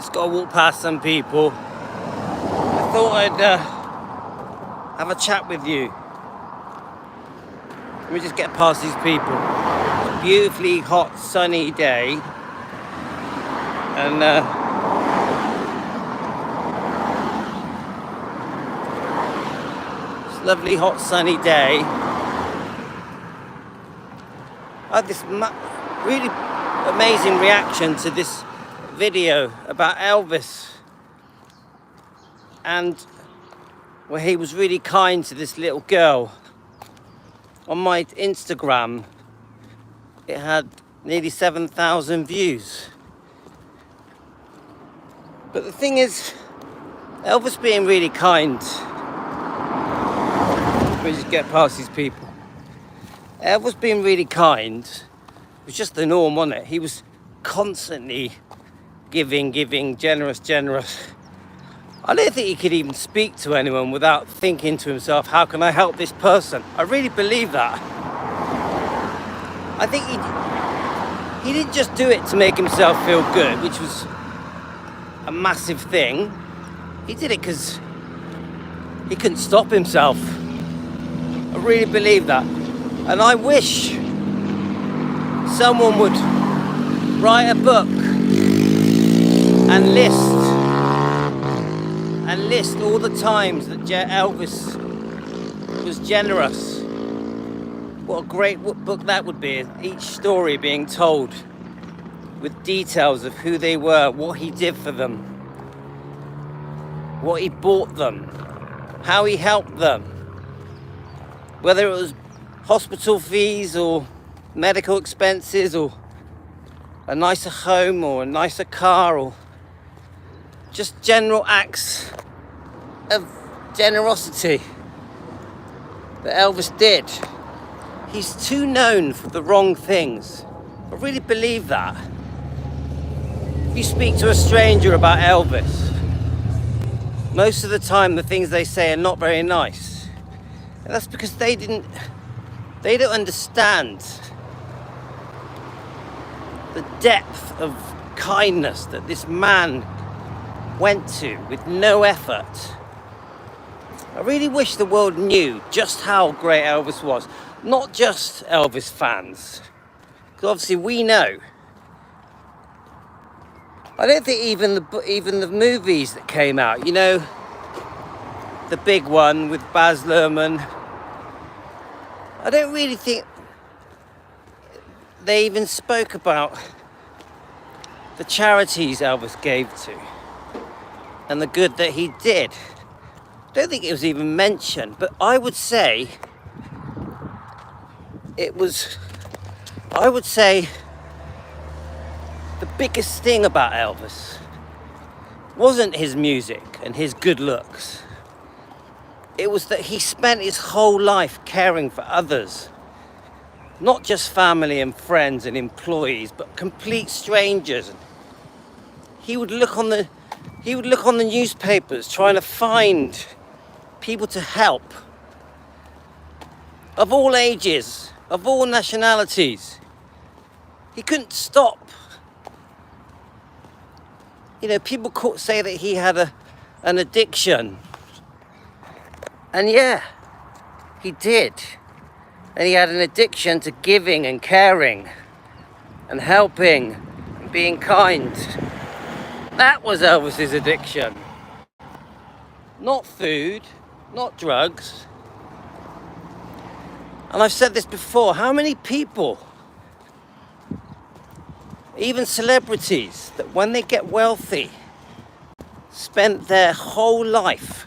Just got to walk past some people. I thought I'd have a chat with you. Let me just get past these people. It's a beautifully hot, sunny day. And it's a lovely, hot, sunny day. I had this really amazing reaction to this video about Elvis, and where he was really kind to this little girl. On my Instagram, it had nearly 7,000 views. But the thing is, Elvis being really kind, let me just get past these people. Elvis being really kind was just the norm, wasn't it? He was constantly giving, generous. I don't think he could even speak to anyone without thinking to himself, how can I help this person? I really believe that. I think he didn't just do it to make himself feel good, which was a massive thing. He did it because he couldn't stop himself. I really believe that. And I wish someone would write a book and list all the times that Elvis was generous. What a great book that would be. Each story being told with details of who they were, what he did for them, what he bought them, how he helped them, whether it was hospital fees or medical expenses or a nicer home or a nicer car or just general acts of generosity that Elvis did. He's too known for the wrong things. I really believe that. If you speak to a stranger about Elvis, most of the time the things they say are not very nice. And that's because they don't understand the depth of kindness that this man went to with no effort. I really wish the world knew just how great Elvis was. Not just Elvis fans, because obviously we know. I don't think even the movies that came out, you know, the big one with Baz Luhrmann, I don't really think they even spoke about the charities Elvis gave to and the good that he did. I don't think it was even mentioned, but I would say the biggest thing about Elvis wasn't his music and his good looks. It was that he spent his whole life caring for others. Not just family and friends and employees, but complete strangers. He would look on the newspapers trying to find people to help. Of all ages, of all nationalities. He couldn't stop. You know, people say that he had an addiction. And yeah, he did. And he had an addiction to giving and caring and helping and being kind. That was Elvis's addiction. Not food, not drugs. And I've said this before, how many people, even celebrities, that when they get wealthy, spent their whole life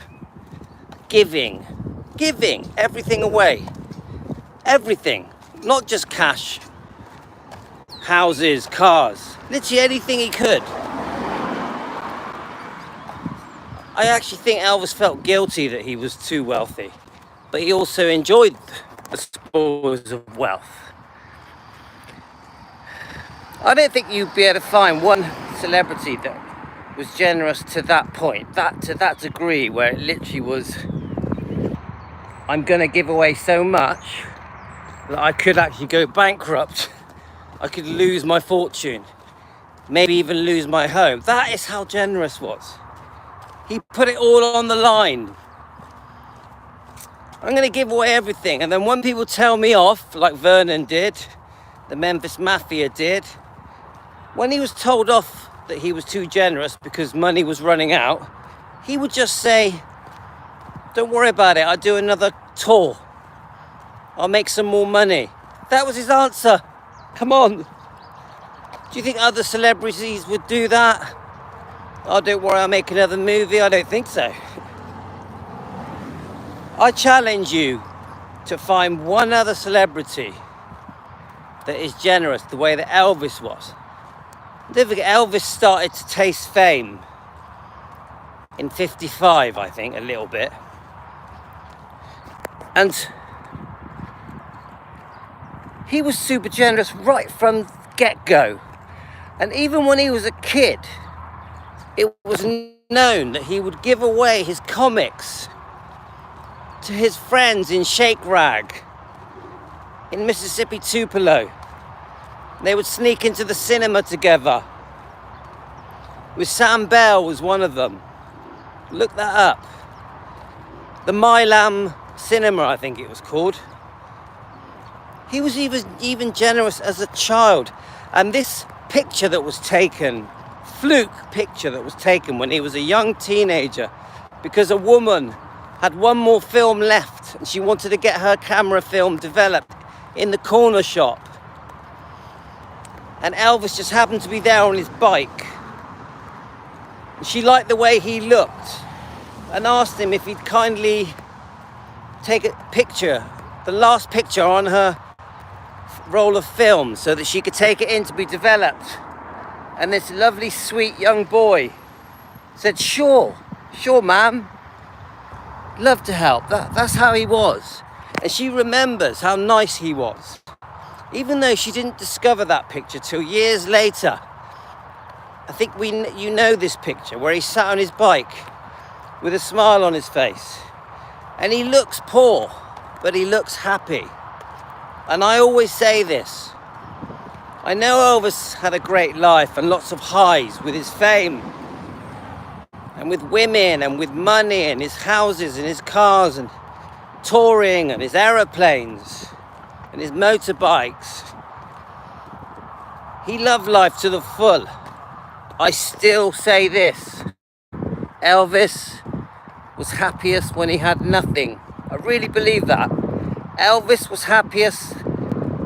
giving everything away. Everything, not just cash, houses, cars, literally anything he could. I actually think Elvis felt guilty that he was too wealthy, but he also enjoyed the spoils of wealth. I don't think you'd be able to find one celebrity that was generous to that point, to that degree, where it literally was, I'm going to give away so much that I could actually go bankrupt. I could lose my fortune. maybe even lose my home. That is how generous was. He put it all on the line. I'm going to give away everything. And then when people tell me off, like Vernon did, the Memphis Mafia did, when he was told off that he was too generous because money was running out, he would just say, don't worry about it, I'll do another tour. I'll make some more money. That was his answer. Come on. Do you think other celebrities would do that? Oh, don't worry, I'll make another movie. I don't think so. I challenge you to find one other celebrity that is generous the way that Elvis was. Don't forget, Elvis started to taste fame in 55, I think, a little bit. And he was super generous right from get-go. And even when he was a kid, it was known that he would give away his comics to his friends in Shake Rag, in Mississippi Tupelo. They would sneak into the cinema together. With Sam Bell was one of them. Look that up. The Milam Cinema, I think it was called. He was even generous as a child. And this picture that was taken, fluke picture that was taken when he was a young teenager, because a woman had one more film left and she wanted to get her camera film developed in the corner shop. And Elvis just happened to be there on his bike. And she liked the way he looked and asked him if he'd kindly take a picture, the last picture on her roll of film, so that she could take it in to be developed. And this lovely, sweet young boy said, sure, ma'am. Love to help. That's how he was. And she remembers how nice he was. Even though she didn't discover that picture till years later. I think you know this picture where he sat on his bike with a smile on his face. And he looks poor, but he looks happy. And I always say this. I know Elvis had a great life and lots of highs with his fame and with women and with money and his houses and his cars and touring and his aeroplanes and his motorbikes. He loved life to the full. I still say this. Elvis was happiest when he had nothing. I really believe that. Elvis was happiest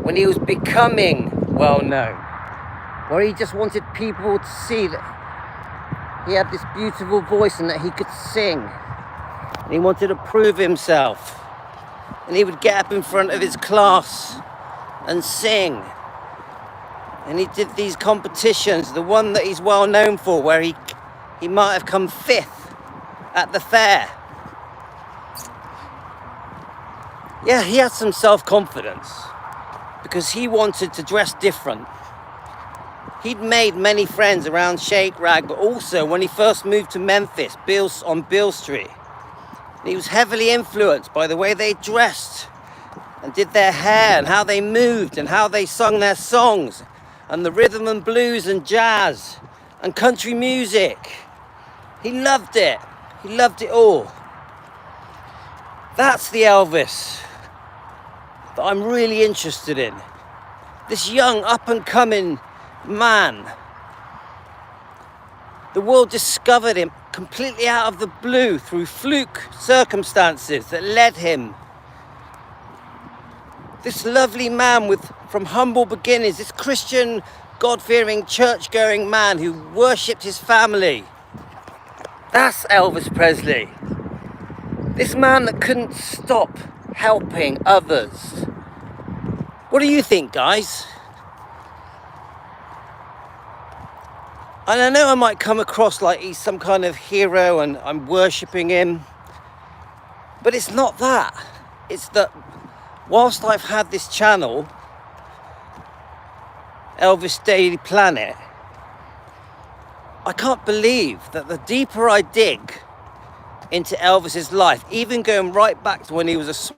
when he was becoming well known, where he just wanted people to see that he had this beautiful voice and that he could sing. And he wanted to prove himself. And he would get up in front of his class and sing. And he did these competitions, the one that he's well known for, where he might have come 5th at the fair. Yeah, he had some self-confidence because he wanted to dress different. He'd made many friends around Shake Rag, but also when he first moved to Memphis, on Beale Street, he was heavily influenced by the way they dressed and did their hair and how they moved and how they sung their songs and the rhythm and blues and jazz and country music. He loved it. He loved it all. That's the Elvis that I'm really interested in. This young up-and-coming man. The world discovered him completely out of the blue through fluke circumstances that led him. This lovely man from humble beginnings, this Christian, God-fearing, church-going man who worshipped his family. That's Elvis Presley. This man that couldn't stop helping others. What do you think, guys? And I know I might come across like he's some kind of hero and I'm worshipping him. But it's not that. It's that whilst I've had this channel, Elvis Daily Planet, I can't believe that the deeper I dig into Elvis's life, even going right back to when he was a